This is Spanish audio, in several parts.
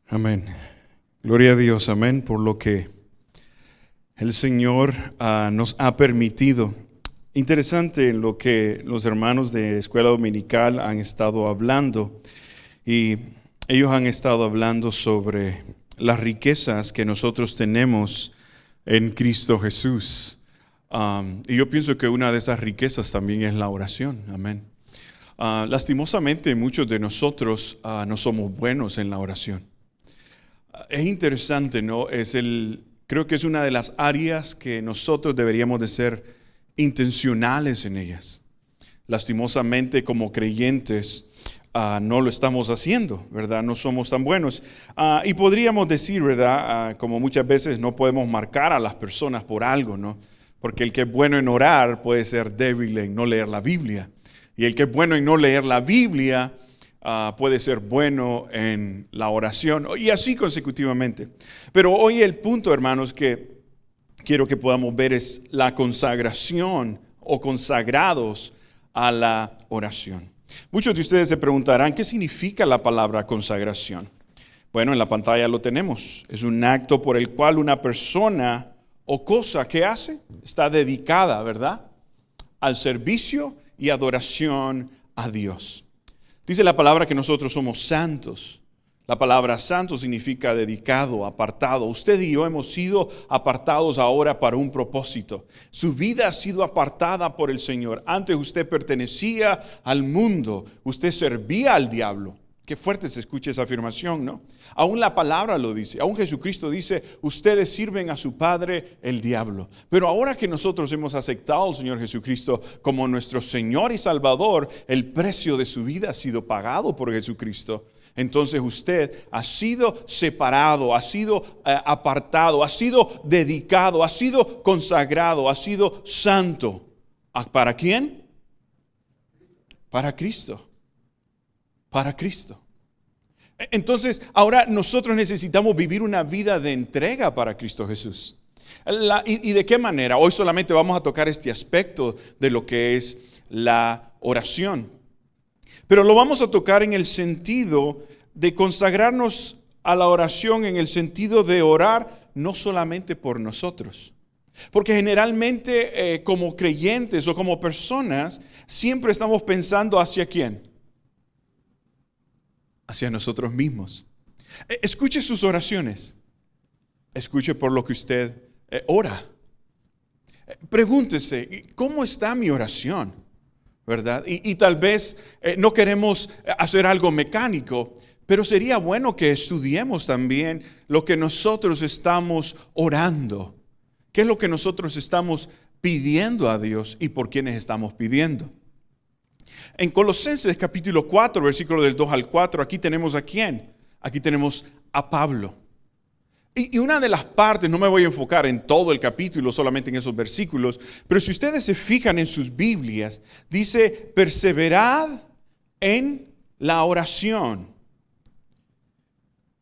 Amén. Gloria a Dios, amén, por lo que el Señor nos ha permitido. Interesante lo que los hermanos de Escuela Dominical han estado hablando. Y ellos han estado hablando sobre las riquezas que nosotros tenemos en Cristo Jesús. Y yo pienso que una de esas riquezas también es la oración. Amén. Lastimosamente muchos de nosotros no somos buenos en la oración. Es interesante, ¿no? Creo que es una de las áreas que nosotros deberíamos de ser intencionales en ellas. Lastimosamente como creyentes no lo estamos haciendo, ¿verdad? No somos tan buenos. Y podríamos decir, ¿verdad? Como muchas veces no podemos marcar a las personas por algo, ¿no? Porque el que es bueno en orar puede ser débil en no leer la Biblia. Y el que es bueno en no leer la Biblia puede ser bueno en la oración, y así consecutivamente. Pero hoy el punto, hermanos, que quiero que podamos ver es la consagración o consagrados a la oración. Muchos de ustedes se preguntarán, ¿qué significa la palabra consagración? Bueno, en la pantalla lo tenemos. Es un acto por el cual una persona o cosa que hace está dedicada, ¿verdad?, al servicio y adoración a Dios. Dice la palabra que nosotros somos santos. La palabra santo significa dedicado, apartado. Usted y yo hemos sido apartados ahora para un propósito. Su vida ha sido apartada por el Señor. Antes usted pertenecía al mundo. Usted servía al diablo. Qué fuerte se escucha esa afirmación, ¿no? Aún la palabra lo dice. Aún Jesucristo dice, ustedes sirven a su padre el diablo. Pero ahora que nosotros hemos aceptado al Señor Jesucristo como nuestro Señor y Salvador, el precio de su vida ha sido pagado por Jesucristo. Entonces usted ha sido separado, ha sido apartado, ha sido dedicado, ha sido consagrado, ha sido santo. ¿Para quién? Para Cristo. Para Cristo. Entonces, ahora nosotros necesitamos vivir una vida de entrega para Cristo Jesús. ¿Y de qué manera? Hoy solamente vamos a tocar este aspecto de lo que es la oración. Pero lo vamos a tocar en el sentido de consagrarnos a la oración, en el sentido de orar no solamente por nosotros. Porque generalmente como creyentes o como personas siempre estamos pensando ¿hacia quién? Hacia nosotros mismos. Escuche sus oraciones. Escuche por lo que usted ora. Pregúntese, ¿cómo está mi oración? ¿Verdad? Y tal vez no queremos hacer algo mecánico, pero sería bueno que estudiemos también lo que nosotros estamos orando. ¿Qué es lo que nosotros estamos pidiendo a Dios y por quiénes estamos pidiendo? En Colosenses capítulo 4, versículo del 2 al 4, aquí tenemos ¿a quién? Aquí tenemos a Pablo. Y una de las partes, no me voy a enfocar en todo el capítulo, solamente en esos versículos, pero si ustedes se fijan en sus Biblias, dice, perseverad en la oración.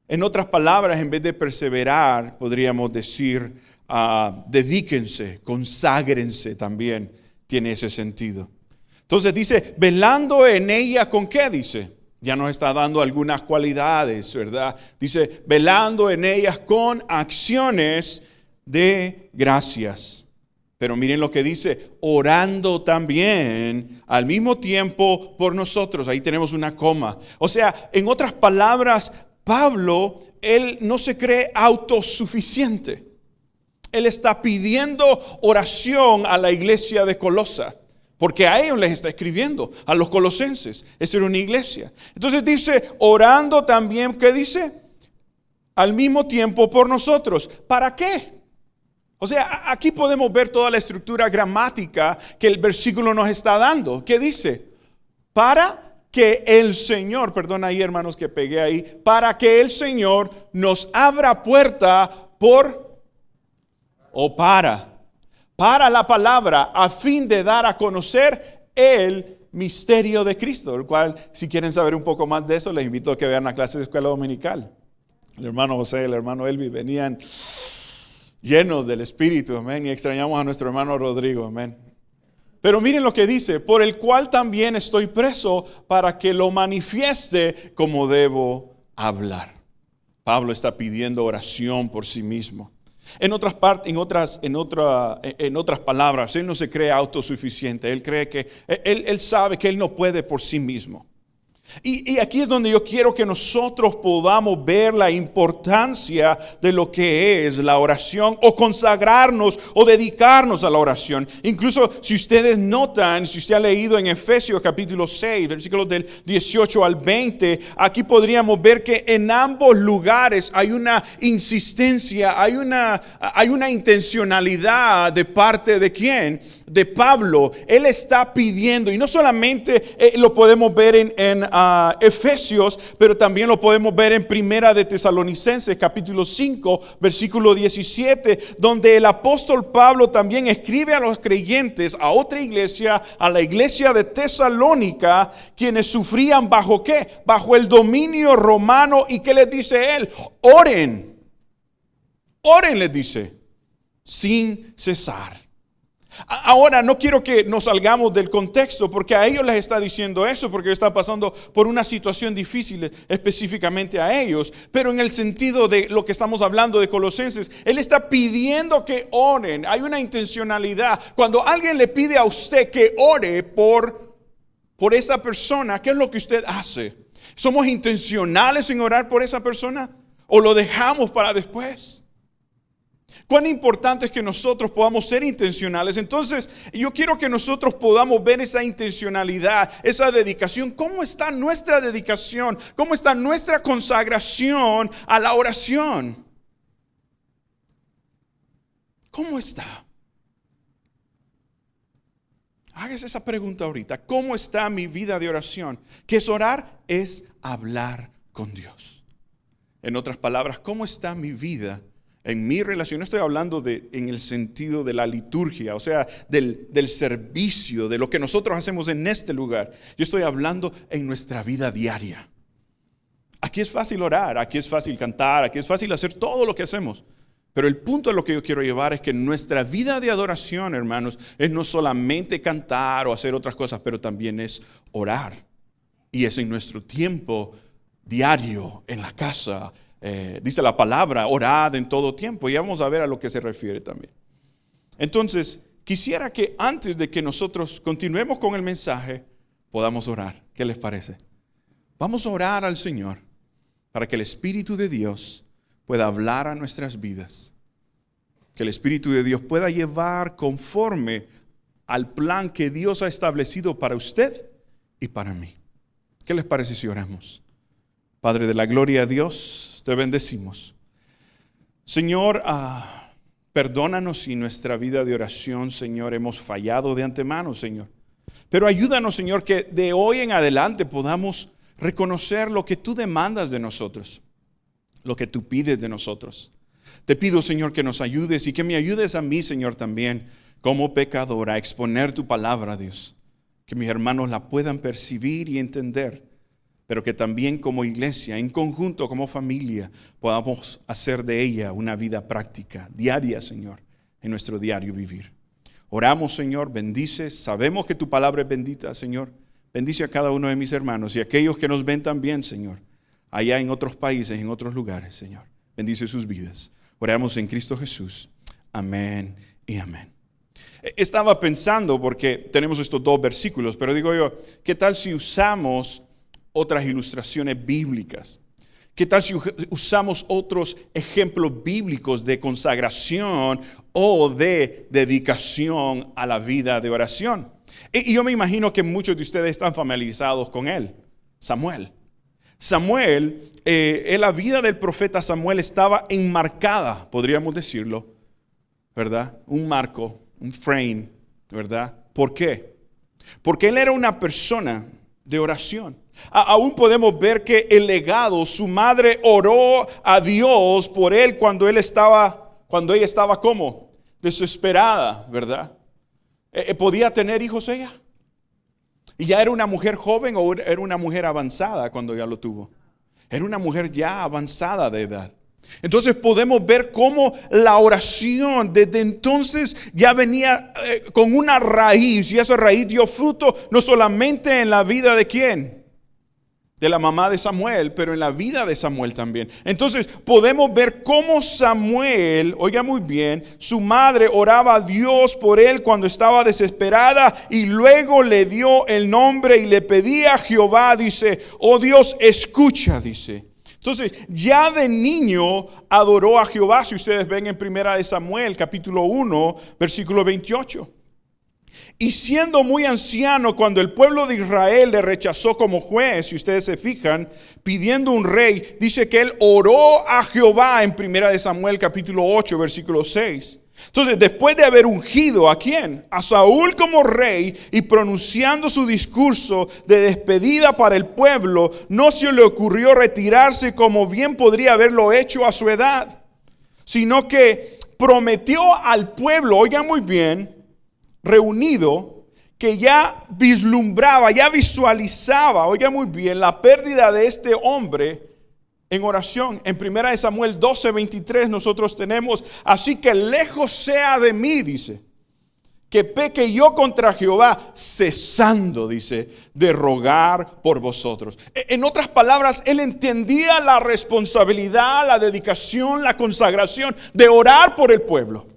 En otras palabras, en vez de perseverar, podríamos decir, dedíquense, conságrense también, tiene ese sentido. Entonces dice, velando en ella, ¿con qué dice? Ya nos está dando algunas cualidades, ¿verdad? Dice, velando en ellas con acciones de gracias. Pero miren lo que dice, orando también al mismo tiempo por nosotros. Ahí tenemos una coma. O sea, en otras palabras, Pablo, él no se cree autosuficiente. Él está pidiendo oración a la iglesia de Colosa. Porque a ellos les está escribiendo, a los colosenses. Esa era una iglesia. Entonces dice, orando también, ¿qué dice? Al mismo tiempo por nosotros. ¿Para qué? O sea, aquí podemos ver toda la estructura gramática que el versículo nos está dando. ¿Qué dice? Para que el Señor, perdón ahí hermanos que pegué ahí, para que el Señor nos abra puerta para la palabra, a fin de dar a conocer el misterio de Cristo, el cual, si quieren saber un poco más de eso, les invito a que vean la clase de escuela dominical. El hermano José y el hermano Elvi venían llenos del Espíritu, amén, y extrañamos a nuestro hermano Rodrigo, amén. Pero miren lo que dice, por el cual también estoy preso para que lo manifieste como debo hablar. Pablo está pidiendo oración por sí mismo. En otras palabras, él no se cree autosuficiente. Él cree que él sabe que él no puede por sí mismo. Y aquí es donde yo quiero que nosotros podamos ver la importancia de lo que es la oración, o consagrarnos o dedicarnos a la oración. Incluso si ustedes notan, si usted ha leído en Efesios capítulo 6, versículos del 18 al 20, aquí podríamos ver que en ambos lugares hay una insistencia, hay una intencionalidad de parte de ¿quién? De Pablo. Él está pidiendo, y no solamente lo podemos ver en Efesios, pero también lo podemos ver en Primera de Tesalonicenses capítulo 5 versículo 17, donde el apóstol Pablo también escribe a los creyentes, a otra iglesia, a la iglesia de Tesalónica, quienes sufrían ¿bajo qué? Bajo el dominio romano. ¿Y qué les dice él? Oren, les dice, sin cesar. Ahora, no quiero que nos salgamos del contexto, porque a ellos les está diciendo eso, porque están pasando por una situación difícil específicamente a ellos. Pero en el sentido de lo que estamos hablando de Colosenses, él está pidiendo que oren. Hay una intencionalidad. Cuando alguien le pide a usted que ore por esa persona, ¿qué es lo que usted hace? ¿Somos intencionales en orar por esa persona o lo dejamos para después? Cuán importante es que nosotros podamos ser intencionales. Entonces, yo quiero que nosotros podamos ver esa intencionalidad, esa dedicación. ¿Cómo está nuestra dedicación? ¿Cómo está nuestra consagración a la oración? ¿Cómo está? Hágase esa pregunta ahorita. ¿Cómo está mi vida de oración? ¿Qué es orar? Es hablar con Dios. En otras palabras, ¿cómo está mi vida en mi relación? No estoy hablando en el sentido de la liturgia, o sea, del servicio, de lo que nosotros hacemos en este lugar. Yo estoy hablando en nuestra vida diaria. Aquí es fácil orar, aquí es fácil cantar, aquí es fácil hacer todo lo que hacemos. Pero el punto a lo que yo quiero llevar es que nuestra vida de adoración, hermanos, es no solamente cantar o hacer otras cosas, pero también es orar. Y es en nuestro tiempo diario, en la casa. Dice la palabra, orad en todo tiempo. Y vamos a ver a lo que se refiere también. Entonces, quisiera que antes de que nosotros continuemos con el mensaje, podamos orar. ¿Qué les parece? Vamos a orar al Señor para que el Espíritu de Dios pueda hablar a nuestras vidas. Que el Espíritu de Dios pueda llevar conforme al plan que Dios ha establecido para usted y para mí. ¿Qué les parece si oramos? Padre de la gloria a Dios, te bendecimos. Señor, perdónanos si nuestra vida de oración, Señor, hemos fallado de antemano, Señor. Pero ayúdanos, Señor, que de hoy en adelante podamos reconocer lo que tú demandas de nosotros, lo que tú pides de nosotros. Te pido, Señor, que nos ayudes y que me ayudes a mí, Señor, también como pecador a exponer tu palabra, Dios. Que mis hermanos la puedan percibir y entender, pero que también como iglesia, en conjunto, como familia, podamos hacer de ella una vida práctica, diaria, Señor, en nuestro diario vivir. Oramos, Señor, bendice, sabemos que tu palabra es bendita, Señor. Bendice a cada uno de mis hermanos y a aquellos que nos ven también, Señor, allá en otros países, en otros lugares, Señor. Bendice sus vidas. Oramos en Cristo Jesús. Amén y amén. Estaba pensando, porque tenemos estos dos versículos, pero digo yo, ¿qué tal si usamos otras ilustraciones bíblicas? ¿Qué tal si usamos otros ejemplos bíblicos de consagración o de dedicación a la vida de oración? Y yo me imagino que muchos de ustedes están familiarizados con él, Samuel. En la vida del profeta Samuel estaba enmarcada, podríamos decirlo, ¿verdad? Un marco, un frame, ¿verdad? ¿Por qué? Porque él era una persona de oración. Aún podemos ver que el legado, su madre oró a Dios por él cuando ella estaba como desesperada, ¿verdad? ¿Podía tener hijos ella? ¿Y ya era una mujer joven o era una mujer avanzada cuando ya lo tuvo? Era una mujer ya avanzada de edad. Entonces podemos ver cómo la oración desde entonces ya venía con una raíz, y esa raíz dio fruto no solamente en la vida de ¿quién? de la mamá de Samuel, pero en la vida de Samuel también. Entonces podemos ver cómo Samuel, oiga muy bien, su madre oraba a Dios por él cuando estaba desesperada y luego le dio el nombre y le pedía a Jehová, dice, oh Dios, escucha, dice. Entonces ya de niño adoró a Jehová, si ustedes ven en 1 Samuel capítulo 1, versículo 28. Y siendo muy anciano, cuando el pueblo de Israel le rechazó como juez, si ustedes se fijan, pidiendo un rey, dice que él oró a Jehová en 1 Samuel capítulo 8, versículo 6. Entonces, después de haber ungido ¿a quién? A Saúl como rey y pronunciando su discurso de despedida para el pueblo, no se le ocurrió retirarse como bien podría haberlo hecho a su edad, sino que prometió al pueblo, oigan muy bien, reunido, que ya vislumbraba, ya visualizaba, oiga muy bien, la pérdida de este hombre en oración. En 1 Samuel 12, 23 nosotros tenemos, así que lejos sea de mí, dice, que peque yo contra Jehová, cesando, dice, de rogar por vosotros. En otras palabras, él entendía la responsabilidad, la dedicación, la consagración de orar por el pueblo.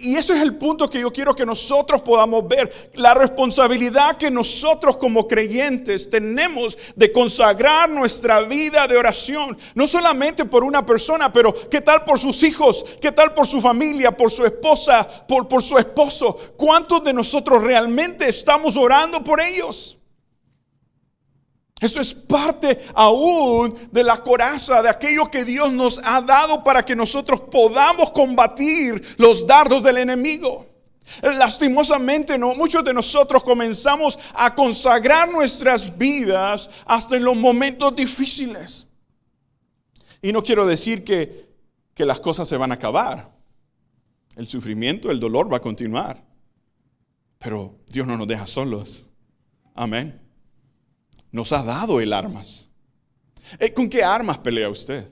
Y ese es el punto que yo quiero que nosotros podamos ver, la responsabilidad que nosotros como creyentes tenemos de consagrar nuestra vida de oración, no solamente por una persona, pero ¿qué tal por sus hijos? ¿Qué tal por su familia, por su esposa, por su esposo? ¿Cuántos de nosotros realmente estamos orando por ellos? Eso es parte aún de la coraza, de aquello que Dios nos ha dado para que nosotros podamos combatir los dardos del enemigo. Lastimosamente, muchos de nosotros comenzamos a consagrar nuestras vidas hasta en los momentos difíciles. Y no quiero decir que las cosas se van a acabar. El sufrimiento, el dolor va a continuar. Pero Dios no nos deja solos. Amén. Nos ha dado el armas. ¿Con qué armas pelea usted?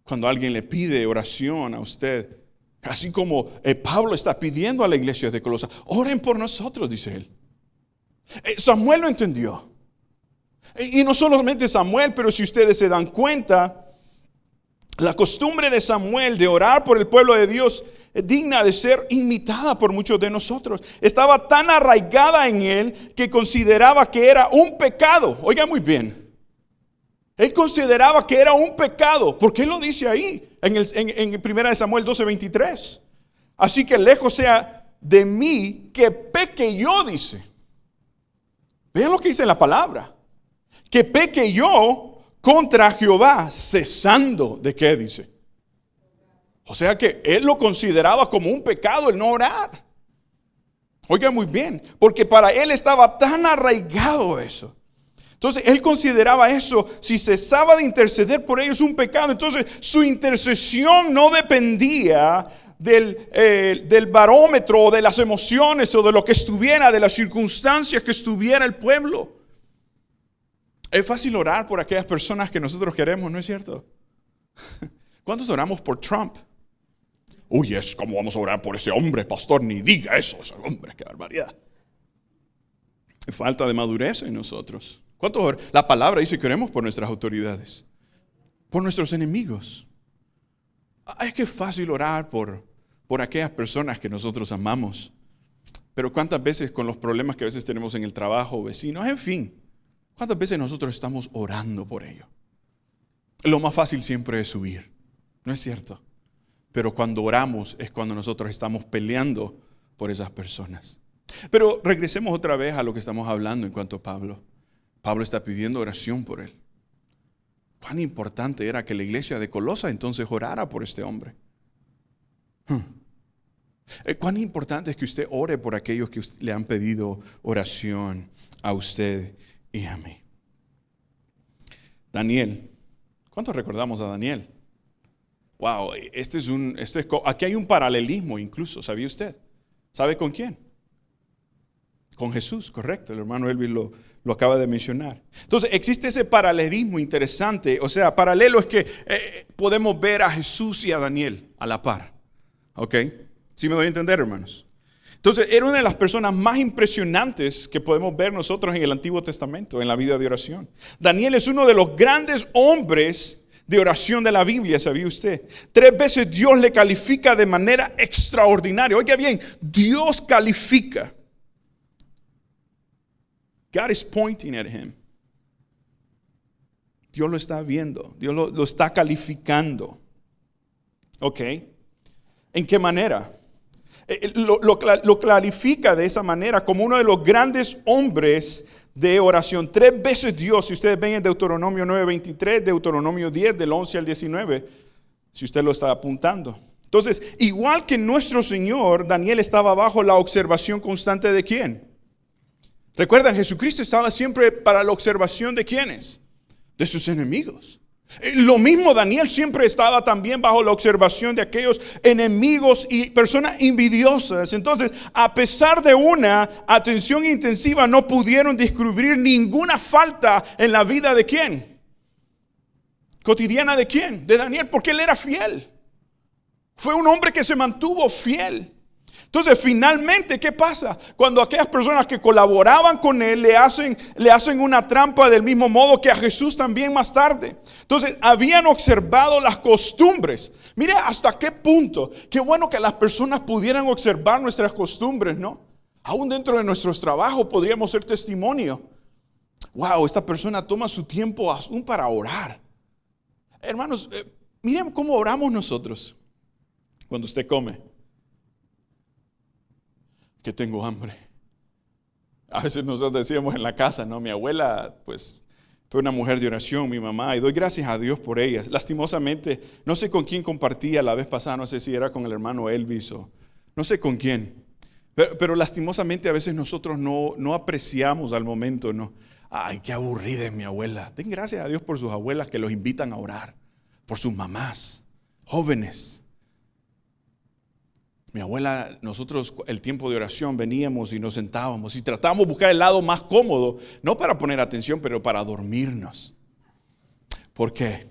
Cuando alguien le pide oración a usted, así como Pablo está pidiendo a la iglesia de Colosas, oren por nosotros, dice él. Samuel lo entendió. Y no solamente Samuel, pero si ustedes se dan cuenta, la costumbre de Samuel de orar por el pueblo de Dios es digna de ser imitada por muchos de nosotros. Estaba tan arraigada en él que consideraba que era un pecado. Oiga muy bien. Él consideraba que era un pecado. ¿Por qué lo dice ahí? En 1 Samuel 12, 23. Así que lejos sea de mí que peque yo, dice. Vean lo que dice la palabra. Que peque yo contra Jehová, cesando de qué dice. O sea que él lo consideraba como un pecado el no orar. Oiga muy bien, porque para él estaba tan arraigado eso. Entonces él consideraba eso, si cesaba de interceder por ellos, un pecado. Entonces su intercesión no dependía del barómetro o de las emociones o de lo que estuviera, de las circunstancias que estuviera el pueblo. Es fácil orar por aquellas personas que nosotros queremos, ¿no es cierto? ¿Cuántos oramos por Trump? Uy, ¿cómo vamos a orar por ese hombre, pastor? Ni diga eso, ese hombre, qué barbaridad. Falta de madurez en nosotros. ¿Cuántos? La palabra dice que oremos por nuestras autoridades, por nuestros enemigos. Es que es fácil orar por aquellas personas que nosotros amamos. Pero ¿cuántas veces con los problemas que a veces tenemos en el trabajo, vecinos, en fin? ¿Cuántas veces nosotros estamos orando por ellos? Lo más fácil siempre es huir, ¿no es cierto? Pero cuando oramos es cuando nosotros estamos peleando por esas personas. Pero regresemos otra vez a lo que estamos hablando en cuanto a Pablo. Pablo está pidiendo oración por él. Cuán importante era que la iglesia de Colosa entonces orara por este hombre. Cuán importante es que usted ore por aquellos que le han pedido oración a usted y a mí. Daniel. ¿Cuántos recordamos a Daniel? Wow, aquí hay un paralelismo incluso, ¿sabía usted? ¿Sabe con quién? Con Jesús, correcto. El hermano Elvis lo acaba de mencionar. Entonces existe ese paralelismo interesante. O sea, paralelo es que podemos ver a Jesús y a Daniel a la par. ¿Ok? ¿Sí me doy a entender, hermanos? Entonces, era una de las personas más impresionantes que podemos ver nosotros en el Antiguo Testamento, en la vida de oración. Daniel es uno de los grandes hombres de oración de la Biblia, ¿sabía usted? 3 veces Dios le califica de manera extraordinaria. Oiga bien, Dios califica. God is pointing at him. Dios lo está viendo, Dios lo está calificando. ¿Ok? ¿En qué manera? Lo clarifica de esa manera como uno de los grandes hombres de oración. 3 veces Dios, si ustedes ven en Deuteronomio 9:23, Deuteronomio 10, del 11 al 19, si usted lo está apuntando. Entonces, igual que nuestro Señor, Daniel estaba bajo la observación constante de ¿quién? Recuerdan, Jesucristo estaba siempre para la observación de ¿quiénes? De sus enemigos. Lo mismo Daniel siempre estaba también bajo la observación de aquellos enemigos y personas envidiosas. Entonces, a pesar de una atención intensiva, no pudieron descubrir ninguna falta en la vida de ¿quién? Cotidiana de ¿quién? De Daniel, porque él era fiel. Fue un hombre que se mantuvo fiel. Entonces, finalmente, ¿qué pasa? Cuando aquellas personas que colaboraban con él le hacen una trampa del mismo modo que a Jesús también más tarde. Entonces, habían observado las costumbres. Mire hasta qué punto. Qué bueno que las personas pudieran observar nuestras costumbres, ¿no? Aún dentro de nuestros trabajos podríamos ser testimonio. Wow, esta persona toma su tiempo aún para orar. Hermanos, miren cómo oramos nosotros cuando usted come. Que tengo hambre. A veces nosotros decíamos en la casa, no, mi abuela pues fue una mujer de oración, mi mamá, y doy gracias a Dios por ella. Lastimosamente, no sé con quién compartía la vez pasada, no sé si era con el hermano Elvis o no sé con quién, pero lastimosamente a veces nosotros no apreciamos al momento, ¿no? Ay, qué aburrida es mi abuela. Den gracias a Dios por sus abuelas que los invitan a orar, por sus mamás, jóvenes. Mi abuela, nosotros el tiempo de oración veníamos y nos sentábamos y tratábamos de buscar el lado más cómodo, no para poner atención, pero para dormirnos. ¿Por qué?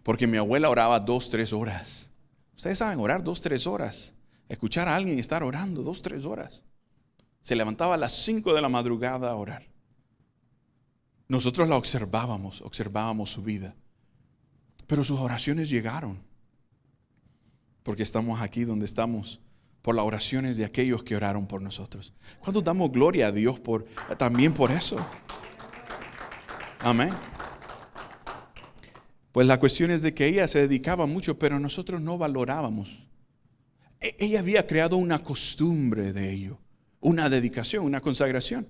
Porque mi abuela oraba 2-3 horas. Ustedes saben orar 2-3 horas. Escuchar a alguien estar orando 2-3 horas. Se levantaba a las 5 de la madrugada a orar. Nosotros la observábamos su vida. Pero sus oraciones llegaron. Porque estamos aquí donde estamos. Por las oraciones de aquellos que oraron por nosotros. ¿Cuántos damos gloria a Dios también por eso? Amén. Pues la cuestión es de que ella se dedicaba mucho, pero nosotros no valorábamos. Ella había creado una costumbre de ello, una dedicación, una consagración.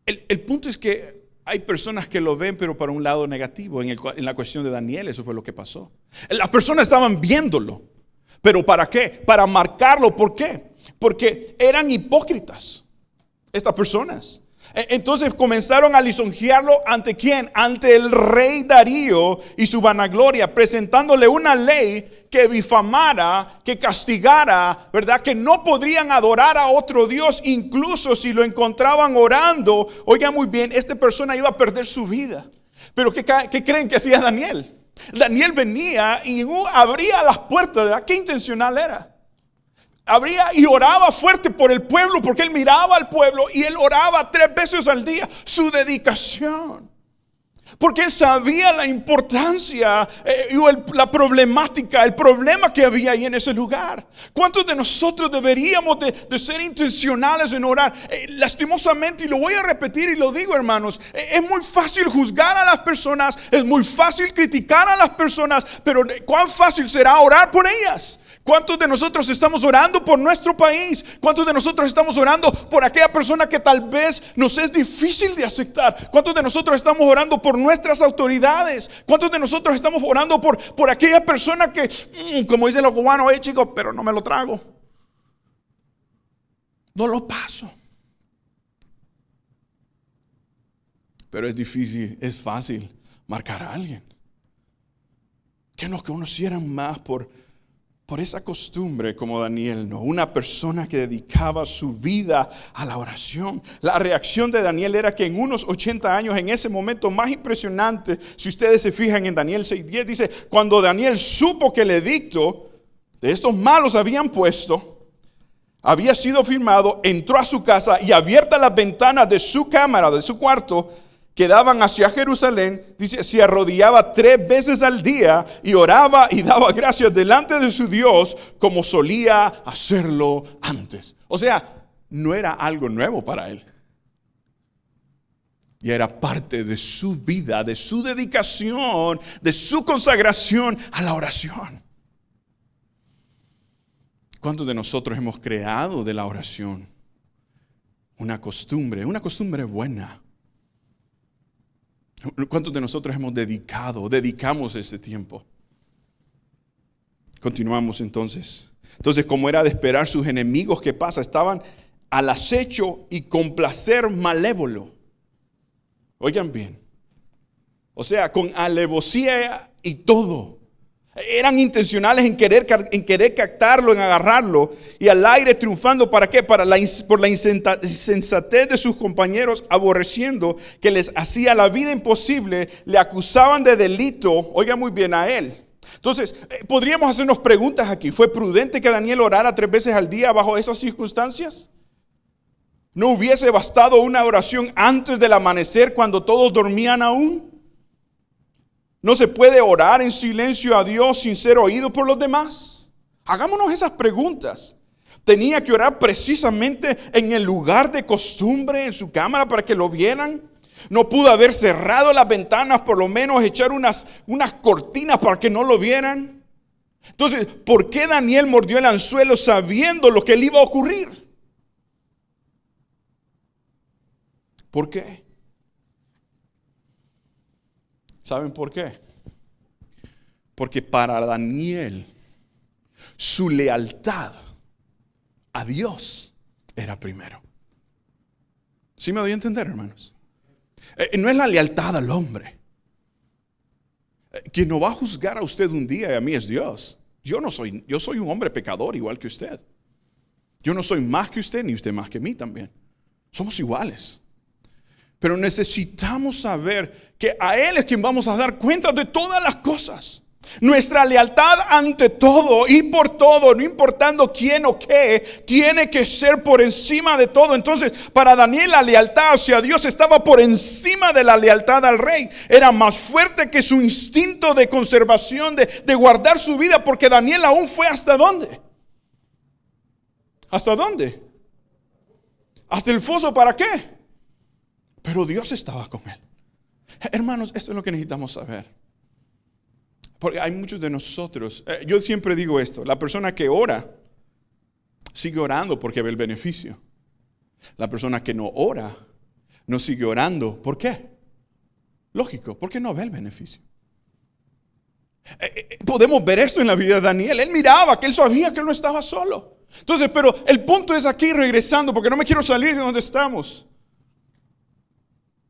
El punto es que hay personas que lo ven, pero para un lado negativo. En la cuestión de Daniel, eso fue lo que pasó. Las personas estaban viéndolo. ¿Pero para qué? Para marcarlo. ¿Por qué? Porque eran hipócritas estas personas. Entonces comenzaron a lisonjearlo ¿ante quién? Ante el rey Darío y su vanagloria, presentándole una ley que difamara, que castigara, ¿verdad? Que no podrían adorar a otro Dios, incluso si lo encontraban orando. Oigan muy bien, esta persona iba a perder su vida. Pero ¿qué creen que hacía Daniel? Daniel venía y abría las puertas, ¿verdad? ¿Qué intencional era? Abría y oraba fuerte por el pueblo, porque él miraba al pueblo y él oraba 3 veces al día. Su dedicación. Porque él sabía la importancia la problemática, el problema que había ahí en ese lugar. ¿Cuántos de nosotros deberíamos de ser intencionales en orar? Lastimosamente, y lo voy a repetir y lo digo, hermanos, es muy fácil juzgar a las personas, es muy fácil criticar a las personas, pero ¿cuán fácil será orar por ellas? ¿Cuántos de nosotros estamos orando por nuestro país? ¿Cuántos de nosotros estamos orando por aquella persona que tal vez nos es difícil de aceptar? ¿Cuántos de nosotros estamos orando por nuestras autoridades? ¿Cuántos de nosotros estamos orando por aquella persona que, como dicen los cubanos, chicos, pero no me lo trago? No lo paso. Pero es difícil, es fácil marcar a alguien. Que nos conocieran más por esa costumbre como Daniel, ¿no? Una persona que dedicaba su vida a la oración. La reacción de Daniel era que en unos 80 años, en ese momento más impresionante, si ustedes se fijan en Daniel 6:10, dice, cuando Daniel supo que el edicto de estos malos habían puesto, había sido firmado, entró a su casa y abiertas las ventanas de su cámara, de su cuarto, que daban hacia Jerusalén, dice, se arrodillaba 3 veces al día y oraba y daba gracias delante de su Dios como solía hacerlo antes. O sea, no era algo nuevo para él. Y era parte de su vida, de su dedicación, de su consagración a la oración. ¿Cuántos de nosotros hemos creado de la oración una costumbre buena? ¿Cuántos de nosotros dedicamos ese tiempo? Continuamos entonces. Entonces, como era de esperar, sus enemigos, ¿qué pasa? Estaban al acecho y con placer malévolo. Oigan bien. O sea, con alevosía y todo. Eran intencionales en querer captarlo, en agarrarlo, y al aire triunfando. ¿Para qué? Por la insensatez de sus compañeros, aborreciendo que les hacía la vida imposible, le acusaban de delito. Oigan muy bien a él. Entonces, podríamos hacernos preguntas aquí. ¿Fue prudente que Daniel orara 3 veces al día bajo esas circunstancias? ¿No hubiese bastado una oración antes del amanecer cuando todos dormían aún? ¿No se puede orar en silencio a Dios sin ser oído por los demás? Hagámonos esas preguntas. ¿Tenía que orar precisamente en el lugar de costumbre, en su cámara, para que lo vieran? ¿No pudo haber cerrado las ventanas, por lo menos echar unas cortinas para que no lo vieran? Entonces, ¿por qué Daniel mordió el anzuelo sabiendo lo que le iba a ocurrir? ¿Por qué? ¿Saben por qué? Porque para Daniel, su lealtad a Dios era primero. ¿Sí me doy a entender, hermanos? No es la lealtad al hombre. Quien no va a juzgar a usted un día y a mí es Dios. Yo soy un hombre pecador igual que usted. Yo no soy más que usted, ni usted más que mí también. Somos iguales. Pero necesitamos saber que a Él es quien vamos a dar cuenta de todas las cosas. Nuestra lealtad ante todo y por todo, no importando quién o qué, tiene que ser por encima de todo. Entonces, para Daniel la lealtad hacia Dios estaba por encima de la lealtad al rey. Era más fuerte que su instinto de conservación, de guardar su vida, porque Daniel aún fue ¿hasta dónde? ¿Hasta dónde? ¿Hasta el foso? ¿Para qué? Pero Dios estaba con él. Hermanos, esto es lo que necesitamos saber. Porque hay muchos de nosotros, yo siempre digo esto, la persona que ora, sigue orando porque ve el beneficio. La persona que no ora, no sigue orando. ¿Por qué? Lógico, porque no ve el beneficio. Podemos ver esto en la vida de Daniel. Él miraba, que él sabía que él no estaba solo. Entonces, pero el punto es aquí, regresando, porque no me quiero salir de donde estamos.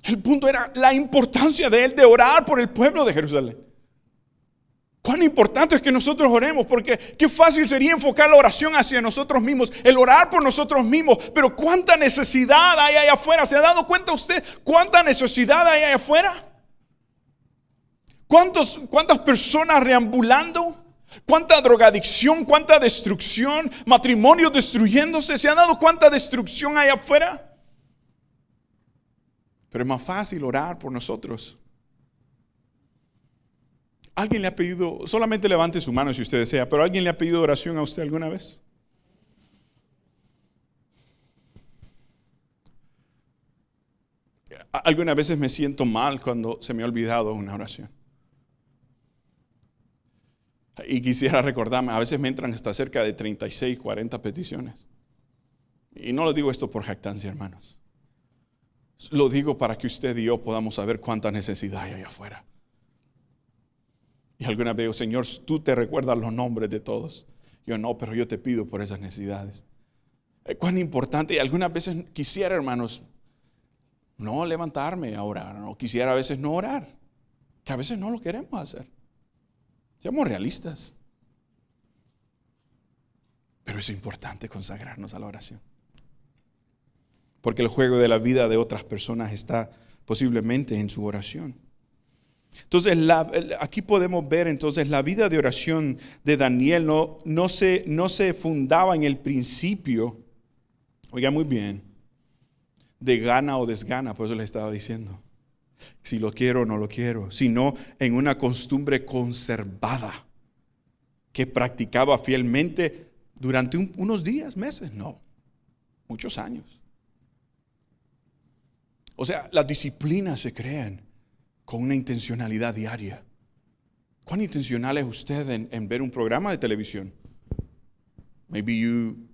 El punto era la importancia de él de orar por el pueblo de Jerusalén. Cuán importante es que nosotros oremos, porque qué fácil sería enfocar la oración hacia nosotros mismos, el orar por nosotros mismos, pero cuánta necesidad hay allá afuera. ¿Se ha dado cuenta usted cuánta necesidad hay allá afuera? ¿Cuántas personas reambulando? ¿Cuánta drogadicción? ¿Cuánta destrucción? Matrimonios destruyéndose. ¿Se ha dado cuánta destrucción hay afuera? Pero es más fácil orar por nosotros. ¿Alguien le ha pedido, solamente levante su mano si usted desea, pero alguien le ha pedido oración a usted alguna vez? Algunas veces me siento mal cuando se me ha olvidado una oración. Y quisiera recordarme, a veces me entran hasta cerca de 36, 40 peticiones. Y no les digo esto por jactancia, hermanos. Lo digo para que usted y yo podamos saber cuánta necesidad hay allá afuera. Y alguna vez digo, Señor, tú te recuerdas los nombres de todos. Yo no, pero yo te pido por esas necesidades. Cuán importante. Y algunas veces quisiera, hermanos, no levantarme a orar. O quisiera a veces no orar. Que a veces no lo queremos hacer. Seamos realistas. Pero es importante consagrarnos a la oración. Porque el juego de la vida de otras personas está posiblemente en su oración. Entonces, aquí podemos ver entonces la vida de oración de Daniel no se fundaba en el principio Oiga muy bien, de gana o desgana, por eso les estaba diciendo. Si lo quiero o no lo quiero, sino en una costumbre conservada que practicaba fielmente durante unos días, meses, no, muchos años. O sea, las disciplinas se crean con una intencionalidad diaria. ¿Cuán intencional es usted en ver un programa de televisión? Maybe you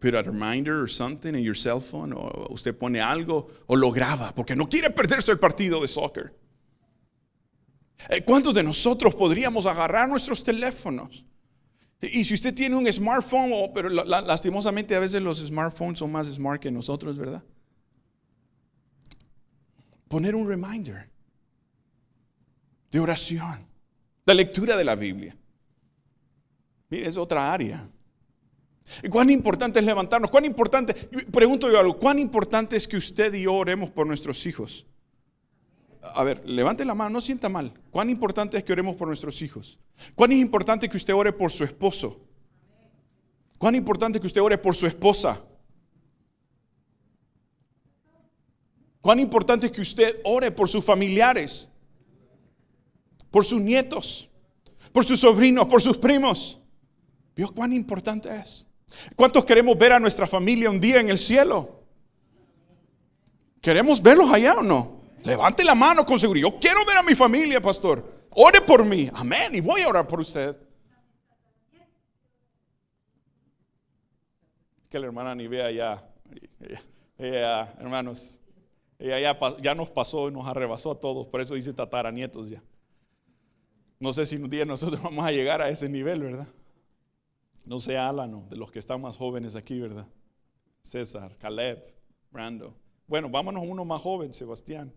put a reminder or something in your cell phone, o usted pone algo o lo graba porque no quiere perderse el partido de soccer. ¿Cuántos de nosotros podríamos agarrar nuestros teléfonos? Y si usted tiene un smartphone, pero lastimosamente a veces los smartphones son más smart que nosotros, ¿verdad? Poner un reminder de oración, de lectura de la Biblia. Mire, es otra área. ¿Y cuán importante es levantarnos? ¿Cuán importante? Pregunto yo algo. ¿Cuán importante es que usted y yo oremos por nuestros hijos? A ver, levante la mano, no sienta mal. ¿Cuán importante es que oremos por nuestros hijos? ¿Cuán es importante que usted ore por su esposo? ¿Cuán importante es que usted ore por su esposa? ¿Cuán importante es que usted ore por sus familiares? Por sus nietos, por sus sobrinos, por sus primos. ¿Vio cuán importante es? ¿Cuántos queremos ver a nuestra familia un día en el cielo? ¿Queremos verlos allá o no? Levante la mano con seguridad. Yo quiero ver a mi familia, pastor. Ore por mí. Amén. Y voy a orar por usted. Que la hermana Nivea ella, hermanos, ella ya nos pasó y nos arrebasó a todos. Por eso dice tataranietos ya. No sé si un día nosotros vamos a llegar a ese nivel, ¿verdad? No sé, Alan, de los que están más jóvenes aquí, ¿verdad? César, Caleb, Brando. Bueno, vámonos uno más joven, Sebastián.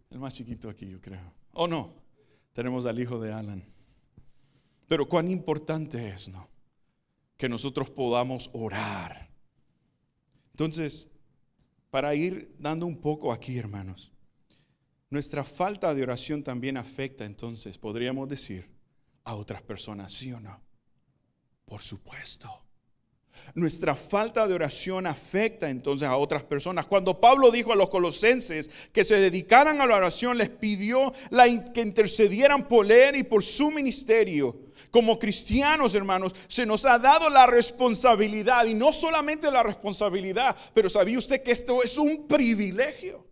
El más chiquito aquí, yo creo. Oh, no, tenemos al hijo de Alan. Pero cuán importante es, ¿no? Que nosotros podamos orar. Entonces, para ir dando un poco aquí, hermanos, nuestra falta de oración también afecta, entonces, podríamos decir, a otras personas, ¿sí o no? Por supuesto. Nuestra falta de oración afecta entonces a otras personas. Cuando Pablo dijo a los colosenses que se dedicaran a la oración, les pidió que intercedieran por él y por su ministerio. Como cristianos, hermanos, se nos ha dado la responsabilidad, y no solamente la responsabilidad, pero ¿sabía usted que esto es un privilegio?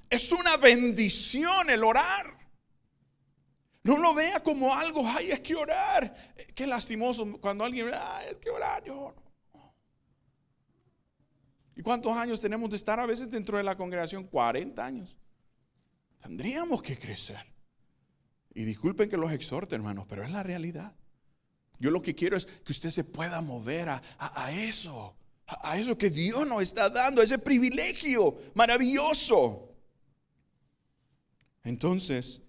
Es una bendición el orar. No lo vea como algo, ay, es que orar. Qué lastimoso cuando alguien, ay, es que orar. Yo no. ¿Y cuántos años tenemos de estar a veces dentro de la congregación? 40 años. Tendríamos que crecer. Y disculpen que los exhorte, hermanos, pero es la realidad. Yo lo que quiero es que usted se pueda mover a eso que Dios nos está dando, ese privilegio maravilloso. Entonces,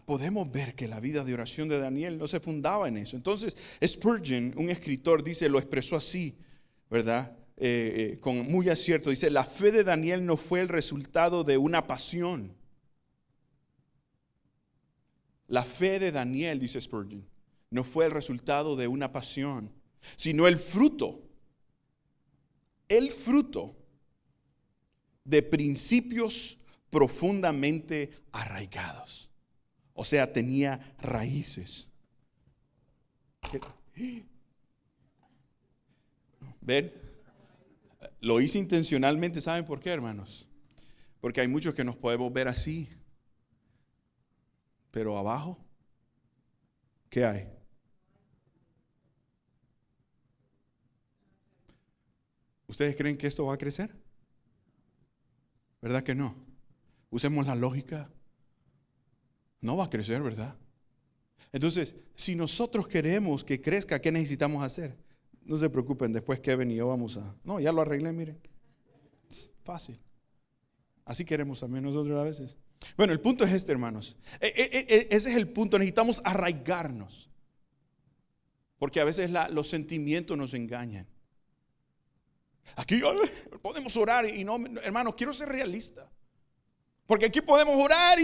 podemos ver que la vida de oración de Daniel no se fundaba en eso. Entonces, Spurgeon, un escritor, lo expresó así, ¿verdad? Con muy acierto. Dice, la fe de Daniel no fue el resultado de una pasión. La fe de Daniel, dice Spurgeon, no fue el resultado de una pasión, sino el fruto de principios profundamente arraigados. O sea, tenía raíces. ¿Ven? Lo hice intencionalmente, ¿saben por qué, hermanos? Porque hay muchos que nos podemos ver así. Pero abajo, ¿qué hay? ¿Ustedes creen que esto va a crecer? ¿Verdad que no? Usemos la lógica. No va a crecer, ¿verdad? Entonces, si nosotros queremos que crezca, ¿qué necesitamos hacer? No se preocupen, después Kevin y yo vamos a... No, ya lo arreglé, miren. Es fácil. Así queremos también nosotros a veces. Bueno, el punto es este, hermanos. Ese es el punto. Necesitamos arraigarnos. Porque a veces los sentimientos nos engañan. Aquí podemos orar y no, hermanos, quiero ser realista. Porque aquí podemos orar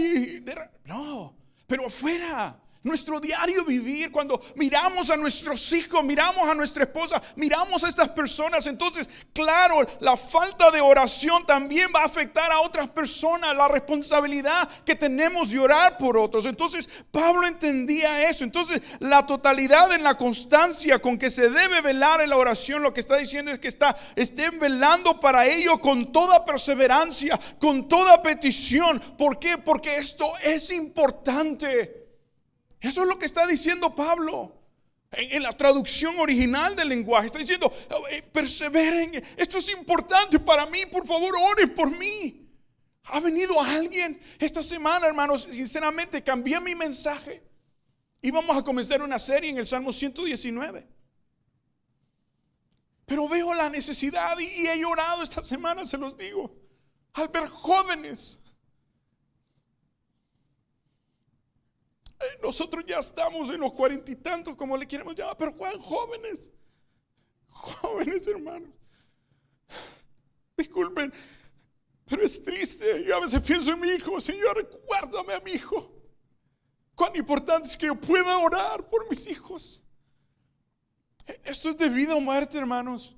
no, pero afuera Nuestro diario vivir, cuando miramos a nuestros hijos, miramos a nuestra esposa, miramos a estas personas, entonces, claro, la falta de oración también va a afectar a otras personas, la responsabilidad que tenemos de orar por otros. Entonces, Pablo entendía eso. Entonces, la totalidad en la constancia con que se debe velar en la oración, lo que está diciendo es que estén velando para ello con toda perseverancia, con toda petición. ¿Por qué? Porque esto es importante. Eso es lo que está diciendo Pablo en la traducción original del lenguaje. Está diciendo, perseveren, esto es importante para mí, por favor, oren por mí. ¿Ha venido alguien esta semana, hermanos? Sinceramente, cambié mi mensaje. Íbamos a comenzar una serie en el Salmo 119. Pero veo la necesidad y he llorado esta semana, se los digo, al ver jóvenes. Nosotros ya estamos en los 40 y tantos, como le queremos llamar, pero jóvenes, hermanos. Disculpen, pero es triste. Yo a veces pienso en mi hijo. Señor, guárdame a mi hijo. Cuán importante es que yo pueda orar por mis hijos. Esto es de vida o muerte, hermanos.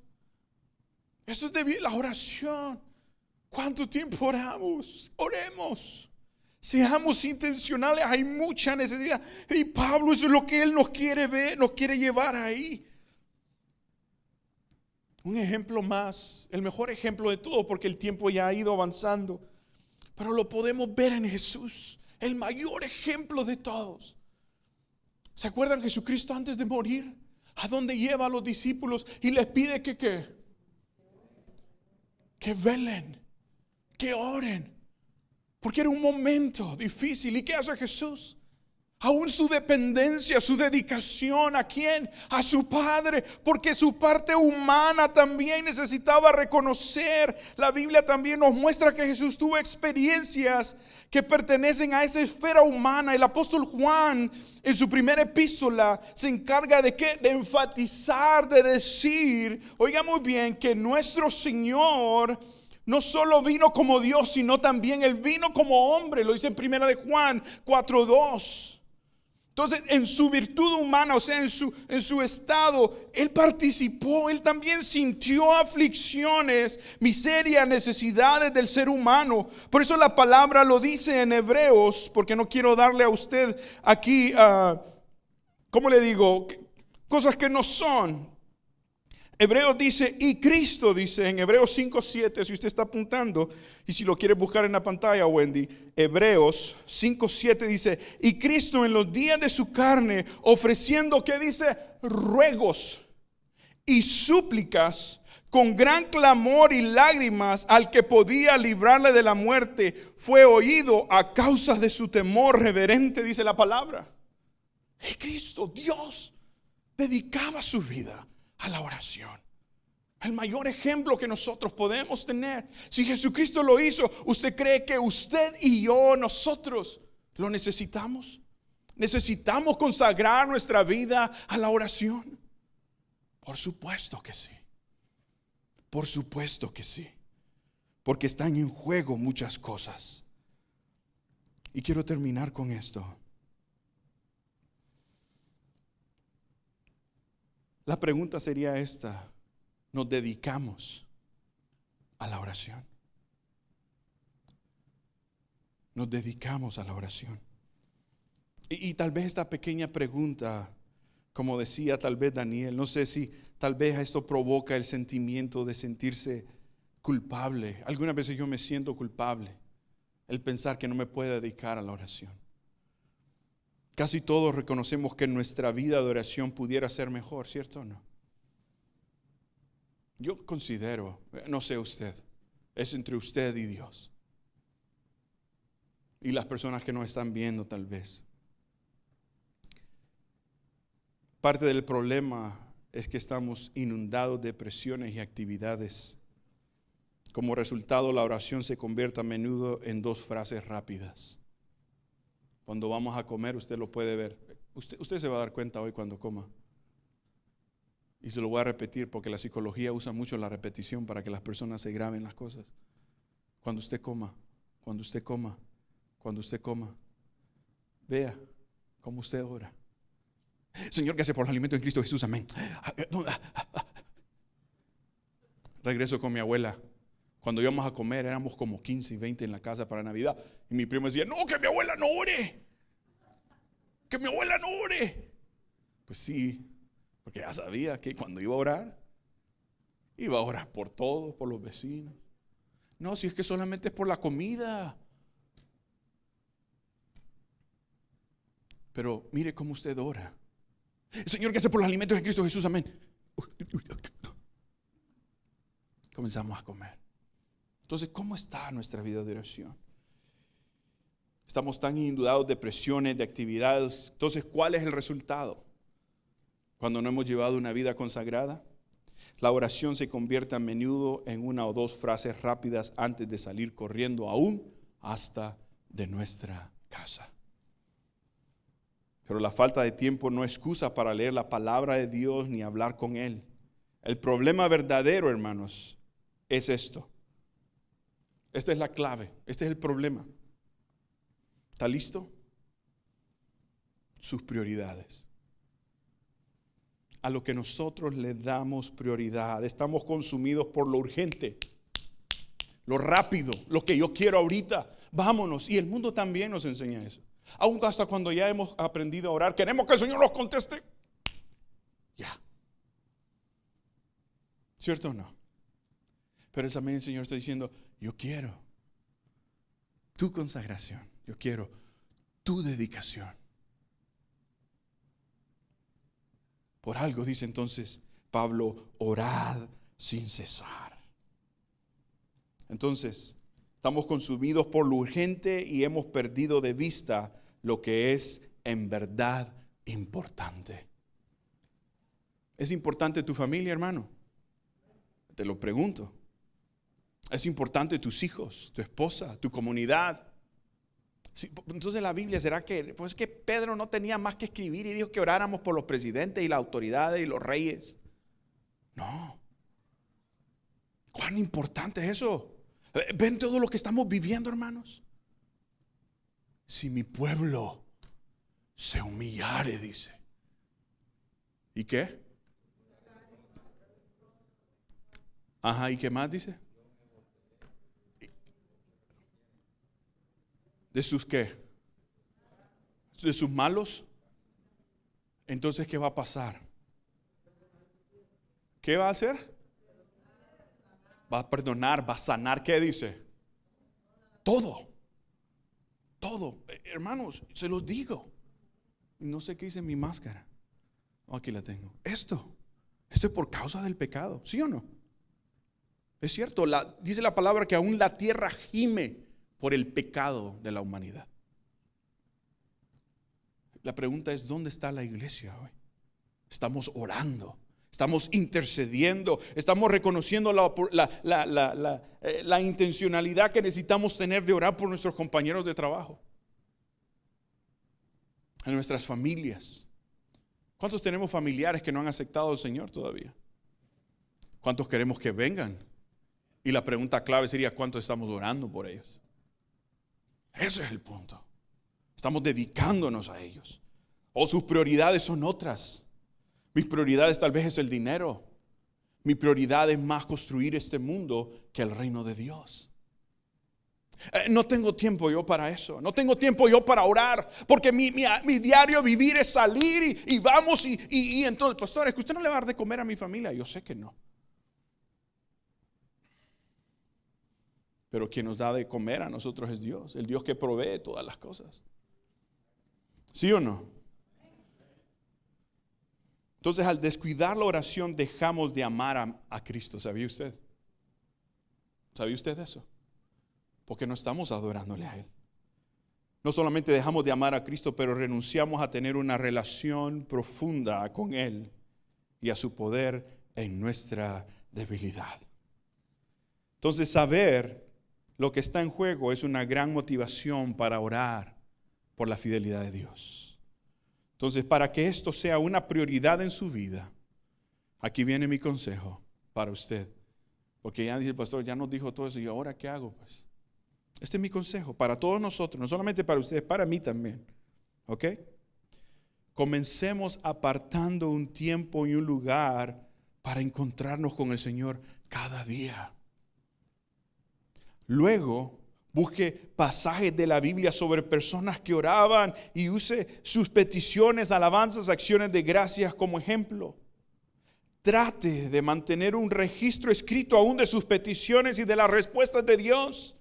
Esto es de vida, la oración. ¿Cuánto tiempo oramos? Oremos. Seamos intencionales, hay mucha necesidad. Y Pablo, eso es lo que él nos quiere ver, nos quiere llevar ahí. Un ejemplo más, el mejor ejemplo de todo, porque el tiempo ya ha ido avanzando, pero lo podemos ver en Jesús, el mayor ejemplo de todos. ¿Se acuerdan Jesucristo antes de morir? ¿A dónde lleva a los discípulos y les pide que velen, que oren? Porque era un momento difícil. ¿Y qué hace Jesús? Aún su dependencia, su dedicación, ¿a quién? A su Padre, porque su parte humana también necesitaba reconocer. La Biblia también nos muestra que Jesús tuvo experiencias que pertenecen a esa esfera humana. El apóstol Juan, en su primera epístola, se encarga de ¿qué? De enfatizar, de decir, oigamos bien, que nuestro Señor no solo vino como Dios, sino también Él vino como hombre. Lo dice en primera de Juan 4:2. Entonces, en su virtud humana, o sea, en su estado, Él participó. Él también sintió aflicciones, miserias, necesidades del ser humano. Por eso la palabra lo dice en Hebreos, porque no quiero darle a usted aquí, ¿cómo le digo? Cosas que no son. Hebreos dice, y Cristo dice en Hebreos 5:7, si usted está apuntando, y si lo quiere buscar en la pantalla, Wendy, Hebreos 5:7 dice, y Cristo en los días de su carne, ofreciendo, ¿qué dice? Ruegos y súplicas, con gran clamor y lágrimas, al que podía librarle de la muerte, fue oído a causa de su temor reverente, dice la palabra. Y Cristo, Dios, dedicaba su vida a la oración. El mayor ejemplo que nosotros podemos tener. Si Jesucristo lo hizo, ¿usted cree que usted y yo, nosotros, lo necesitamos? ¿Necesitamos consagrar nuestra vida a la oración? Por supuesto que sí. Por supuesto que sí. Porque están en juego muchas cosas. Y quiero terminar con esto. La pregunta sería esta: ¿nos dedicamos a la oración? Nos dedicamos a la oración. Y tal vez esta pequeña pregunta, como decía tal vez Daniel, no sé si tal vez esto provoca el sentimiento de sentirse culpable. Algunas veces yo me siento culpable, el pensar que no me puedo dedicar a la oración. Casi todos reconocemos que nuestra vida de oración pudiera ser mejor, ¿cierto o no? Yo considero, no sé usted, es entre usted y Dios. Y las personas que nos están viendo tal vez. Parte del problema es que estamos inundados de presiones y actividades. Como resultado, la oración se convierte a menudo en dos frases rápidas. Cuando vamos a comer, usted lo puede ver. Usted se va a dar cuenta hoy cuando coma. Y se lo voy a repetir porque la psicología usa mucho la repetición para que las personas se graben las cosas. Cuando usted coma, cuando usted coma, cuando usted coma, vea, ¿Cómo usted ora? Señor, que hace por los alimentos en Cristo Jesús, amén. Regreso con mi abuela. Cuando íbamos a comer, éramos como 15 y 20 en la casa para Navidad. Y mi primo decía, no, que mi abuela no ore. Que mi abuela no ore. Pues sí, porque ya sabía que cuando iba a orar por todos, por los vecinos. No, si es que solamente es por la comida. Pero mire cómo usted ora. Señor, que hace por los alimentos en Cristo Jesús, amén. Comenzamos a comer. Entonces, ¿cómo está nuestra vida de oración? Estamos tan inundados de presiones, de actividades. Entonces, ¿cuál es el resultado? Cuando no hemos llevado una vida consagrada, la oración se convierte a menudo en una o dos frases rápidas antes de salir corriendo aún hasta de nuestra casa. Pero la falta de tiempo no es excusa para leer la palabra de Dios ni hablar con Él. El problema verdadero, hermanos, es esto. Esta es la clave, este es el problema. ¿Está listo? Sus prioridades. A lo que nosotros le damos prioridad. Estamos consumidos por lo urgente, lo rápido, lo que yo quiero ahorita. Vámonos. Y el mundo también nos enseña eso. Aún hasta cuando ya hemos aprendido a orar, queremos que el Señor nos conteste. Ya. ¿Cierto o no? Pero también el Señor está diciendo, yo quiero tu consagración. Yo quiero tu dedicación. Por algo dice entonces Pablo, orad sin cesar. Entonces, estamos consumidos por lo urgente y hemos perdido de vista lo que es en verdad importante. ¿Es importante tu familia, hermano? Te lo pregunto. ¿Es importante tus hijos, tu esposa, tu comunidad? Sí, entonces la Biblia, ¿será que? Pues es que Pedro no tenía más que escribir y dijo que oráramos por los presidentes y las autoridades y los reyes. No. ¿Cuán importante es eso? ¿Ven todo lo que estamos viviendo, hermanos? Si mi pueblo se humillare, dice. ¿Y qué? Ajá, ¿y qué más dice? ¿De sus qué? ¿De sus malos? Entonces, ¿qué va a pasar? ¿Qué va a hacer? Va a perdonar, va a sanar. ¿Qué dice? Todo. Todo. Hermanos, se los digo. No sé qué dice mi máscara. Oh, aquí la tengo. Esto es por causa del pecado. ¿Sí o no? Es cierto. Dice la palabra que aún la tierra gime por el pecado de la humanidad. La pregunta es, ¿dónde está la iglesia hoy? Estamos orando, estamos intercediendo, estamos reconociendo la intencionalidad que necesitamos tener de orar por nuestros compañeros de trabajo, en nuestras familias. ¿Cuántos tenemos familiares que no han aceptado al Señor todavía? ¿Cuántos queremos que vengan? Y la pregunta clave sería, ¿cuántos estamos orando por ellos? Ese es el punto. Estamos dedicándonos a ellos. O sus prioridades son otras. Mis prioridades tal vez es el dinero. Mi prioridad es más construir este mundo que el reino de Dios. No tengo tiempo yo para eso. No tengo tiempo yo para orar. Porque mi diario vivir es salir y vamos y entonces, pastor, es que usted no le va a dar de comer a mi familia. Yo sé que no. Pero quien nos da de comer a nosotros es Dios, el Dios que provee todas las cosas. ¿Sí o no? Entonces, al descuidar la oración, dejamos de amar a Cristo. ¿Sabía usted? ¿Sabía usted eso? Porque no estamos adorándole a Él. No solamente dejamos de amar a Cristo, pero renunciamos a tener una relación profunda con Él y a su poder en nuestra debilidad. Entonces, saber lo que está en juego es una gran motivación para orar por la fidelidad de Dios. Entonces, para que esto sea una prioridad en su vida, aquí viene mi consejo para usted. Porque ya dice el pastor, ya nos dijo todo eso, ¿y ahora qué hago? Pues este es mi consejo para todos nosotros, no solamente para ustedes, para mí también. ¿Ok? comencemos apartando un tiempo y un lugar para encontrarnos con el Señor cada día. Luego, busque pasajes de la Biblia sobre personas que oraban y use sus peticiones, alabanzas, acciones de gracias como ejemplo. Trate de mantener un registro escrito aún de sus peticiones y de las respuestas de Dios.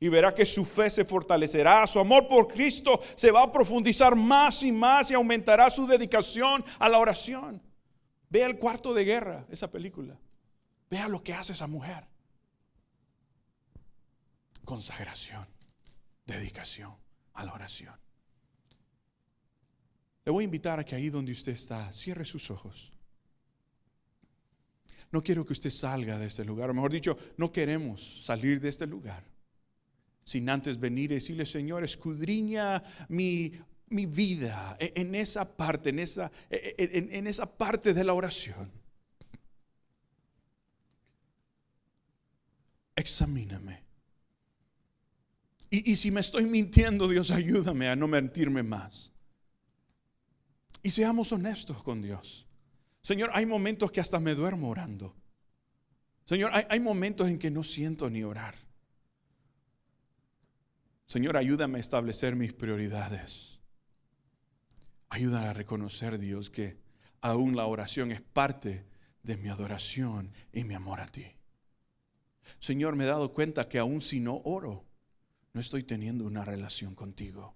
Y verá que su fe se fortalecerá, su amor por Cristo se va a profundizar más y más y aumentará su dedicación a la oración. Vea El Cuarto de Guerra, esa película. Vea lo que hace esa mujer. Consagración, dedicación a la oración. Le voy a invitar a que ahí donde usted está, cierre sus ojos. No quiero que usted salga de este lugar, o mejor dicho, no queremos salir de este lugar sin antes venir y decirle: Señor, escudriña mi vida en esa parte, en esa parte de la oración. Examíname. Y si me estoy mintiendo, Dios, ayúdame a no mentirme más. Y seamos honestos con Dios. Señor, hay momentos que hasta me duermo orando. Señor, hay momentos en que no siento ni orar. Señor, ayúdame a establecer mis prioridades. Ayúdame a reconocer, Dios, que aún la oración es parte de mi adoración y mi amor a ti. Señor, me he dado cuenta que aún si no oro, no estoy teniendo una relación contigo.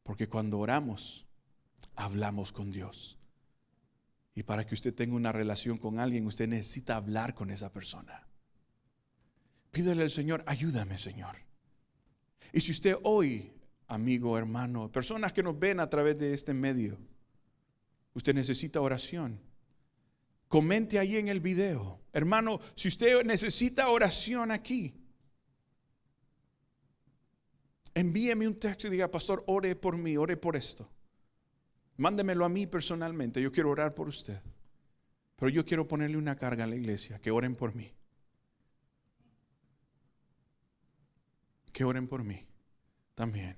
Porque cuando oramos, hablamos con Dios. Y para que usted tenga una relación con alguien, usted necesita hablar con esa persona. Pídele al Señor: ayúdame, Señor. Y si usted hoy, amigo, hermano, personas que nos ven a través de este medio, usted necesita oración, comente ahí en el video. Hermano, si usted necesita oración aquí, envíeme un texto y diga: pastor, ore por mí, ore por esto. Mándemelo a mí personalmente, yo quiero orar por usted. Pero yo quiero ponerle una carga a la iglesia, que oren por mí. Que oren por mí también.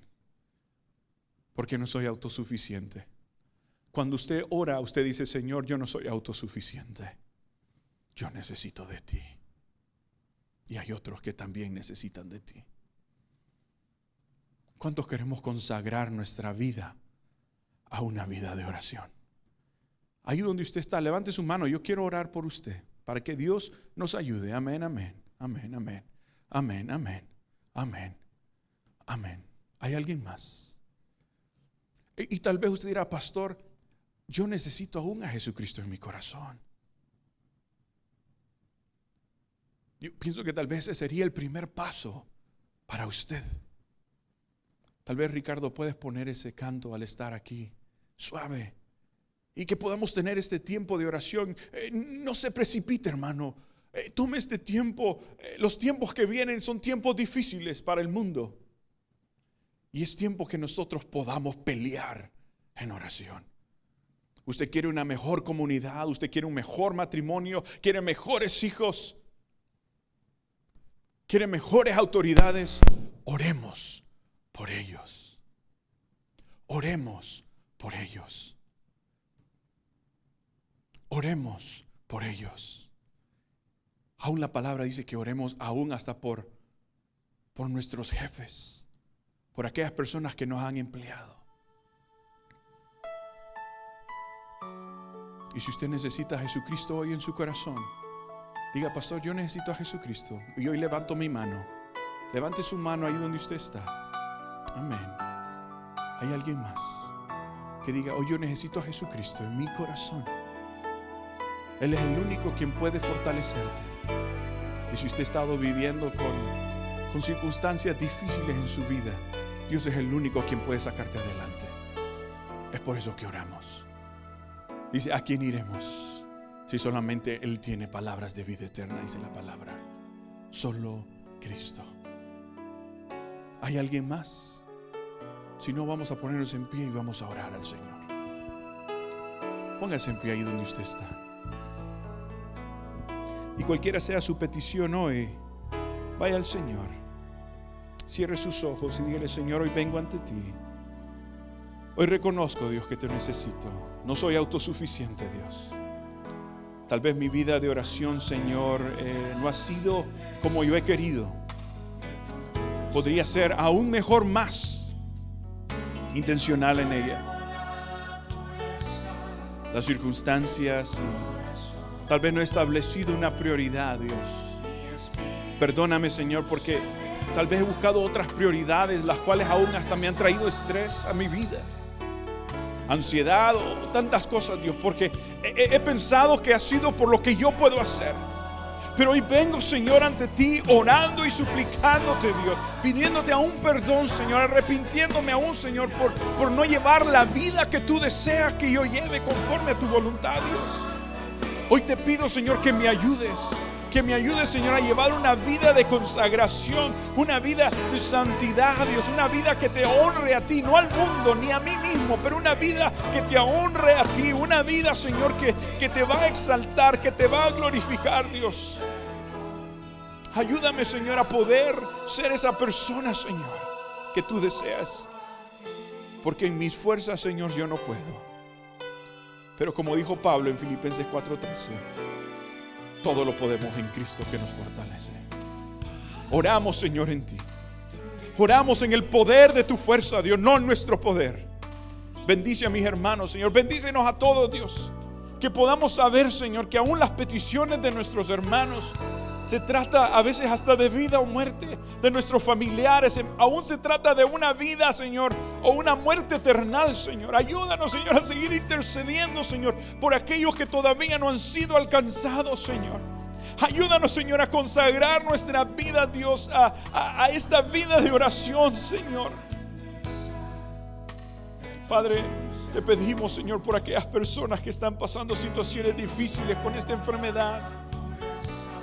Porque no soy autosuficiente. Cuando usted ora, usted dice: Señor, yo no soy autosuficiente. Yo necesito de ti. Y hay otros que también necesitan de ti. ¿Cuántos queremos consagrar nuestra vida a una vida de oración? Ahí donde usted está, levante su mano. Yo quiero orar por usted, para que Dios nos ayude. Amén, amén, amén, amén, amén, amén, amén, amén. ¿Hay alguien más? Y tal vez usted dirá: pastor, yo necesito aún a Jesucristo en mi corazón. Yo pienso que tal vez ese sería el primer paso para usted. Tal vez, Ricardo, puedes poner ese canto al estar aquí, suave, y que podamos tener este tiempo de oración. No se precipite, hermano. Tome este tiempo. Los tiempos que vienen son tiempos difíciles para el mundo. Y es tiempo que nosotros podamos pelear en oración. Usted quiere una mejor comunidad, usted quiere un mejor matrimonio, quiere mejores hijos, quiere mejores autoridades. Oremos por ellos. Oremos por ellos. Oremos por ellos. Aún la palabra dice que oremos aún hasta por nuestros jefes, por aquellas personas que nos han empleado. Y si usted necesita a Jesucristo hoy en su corazón, diga: pastor, yo necesito a Jesucristo. Y hoy levanto mi mano. Levante su mano ahí donde usted está. Amén. ¿Hay alguien más que diga: hoy yo necesito a Jesucristo en mi corazón? Él es el único quien puede fortalecerte. Y si usted ha estado viviendo con circunstancias difíciles en su vida, Dios es el único quien puede sacarte adelante. Es por eso que oramos. Dice: ¿a quién iremos si solamente Él tiene palabras de vida eterna? Dice la palabra. Solo Cristo. ¿Hay alguien más? Si no, vamos a ponernos en pie y vamos a orar al Señor. Póngase en pie ahí donde usted está. Y cualquiera sea su petición hoy, vaya al Señor. Cierre sus ojos y dígale: Señor, hoy vengo ante ti. Hoy reconozco, Dios, que te necesito. No soy autosuficiente, Dios. Tal vez mi vida de oración, Señor, no ha sido como yo he querido. Podría ser aún mejor, más intencional en ella. Las circunstancias, tal vez no he establecido una prioridad, Dios. Perdóname, Señor, porque tal vez he buscado otras prioridades, las cuales aún hasta me han traído estrés a mi vida, ansiedad o tantas cosas, Dios, porque he pensado que ha sido por lo que yo puedo hacer. Pero hoy vengo, Señor, ante ti, orando y suplicándote, Dios, pidiéndote aún perdón, Señor, arrepintiéndome aún, Señor, por no llevar la vida que tú deseas que yo lleve conforme a tu voluntad, Dios. Hoy te pido, Señor, que me ayudes, Señor, a llevar una vida de consagración, una vida de santidad, Dios, una vida que te honre a ti, no al mundo ni a mí mismo, pero una vida que te honre a ti, una vida, Señor, que te va a exaltar, que te va a glorificar, Dios. Ayúdame, Señor, a poder ser esa persona, Señor, que tú deseas, porque en mis fuerzas, Señor, yo no puedo. Pero como dijo Pablo en Filipenses 4:13, todo lo podemos en Cristo que nos fortalece. Oramos, Señor, en ti. Oramos en el poder de tu fuerza, Dios, no en nuestro poder. Bendice a mis hermanos, Señor. Bendícenos a todos, Dios. Que podamos saber, Señor, que aún las peticiones de nuestros hermanos, se trata a veces hasta de vida o muerte de nuestros familiares. Aún se trata de una vida, Señor, o una muerte eterna, Señor. Ayúdanos, Señor, a seguir intercediendo, Señor, por aquellos que todavía no han sido alcanzados, Señor. Ayúdanos, Señor, a consagrar nuestra vida, Dios, a esta vida de oración, Señor. Padre, te pedimos, Señor, por aquellas personas que están pasando situaciones difíciles con esta enfermedad.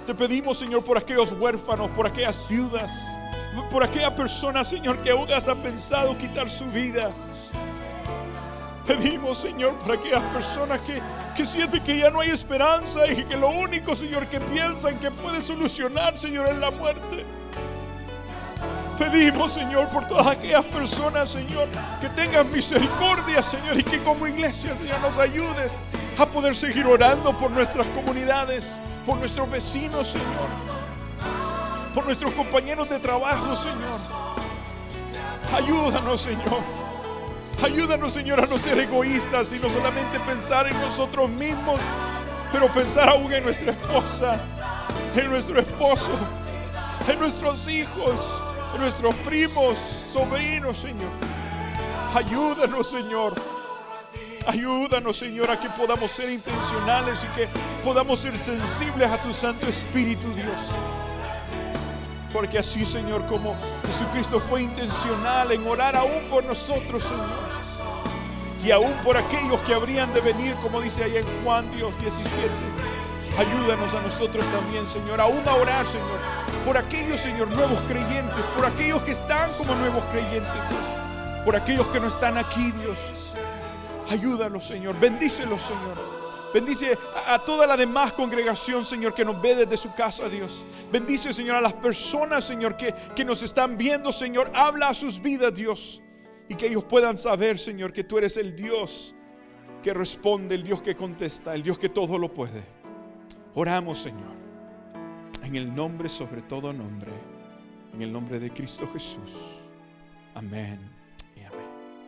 Te pedimos, Señor, por aquellos huérfanos, por aquellas viudas, por aquella persona, Señor, que aún hasta ha pensado quitar su vida. Pedimos, Señor, por aquellas personas que sienten que ya no hay esperanza y que lo único, Señor, que piensan que puede solucionar, Señor, es la muerte. Pedimos, Señor, por todas aquellas personas, Señor, que tengan misericordia, Señor, y que como iglesia, Señor, nos ayudes a poder seguir orando por nuestras comunidades, por nuestros vecinos, Señor, por nuestros compañeros de trabajo, Señor. Ayúdanos, Señor. Ayúdanos, Señor, a no ser egoístas y no solamente pensar en nosotros mismos, pero pensar aún en nuestra esposa, en nuestro esposo, en nuestros hijos, en nuestros primos, sobrinos, Señor. Ayúdanos, Señor. Ayúdanos, Señor, a que podamos ser intencionales y que podamos ser sensibles a tu Santo Espíritu, Dios. Porque así, Señor, como Jesucristo fue intencional en orar aún por nosotros, Señor, y aún por aquellos que habrían de venir, como dice ahí en Juan, Dios, 17. Ayúdanos a nosotros también, Señor, aún a orar, Señor, por aquellos, Señor, nuevos creyentes, por aquellos que están como nuevos creyentes, Dios, por aquellos que no están aquí, Dios. Ayúdalos, Señor, bendícelos, Señor. Bendice a toda la demás congregación, Señor, que nos ve desde su casa, Dios. Bendice, Señor, a las personas, Señor, que nos están viendo, Señor. Habla a sus vidas, Dios, y que ellos puedan saber, Señor, que tú eres el Dios que responde, el Dios que contesta, el Dios que todo lo puede. Oramos, Señor, en el nombre sobre todo nombre, en el nombre de Cristo Jesús. Amén.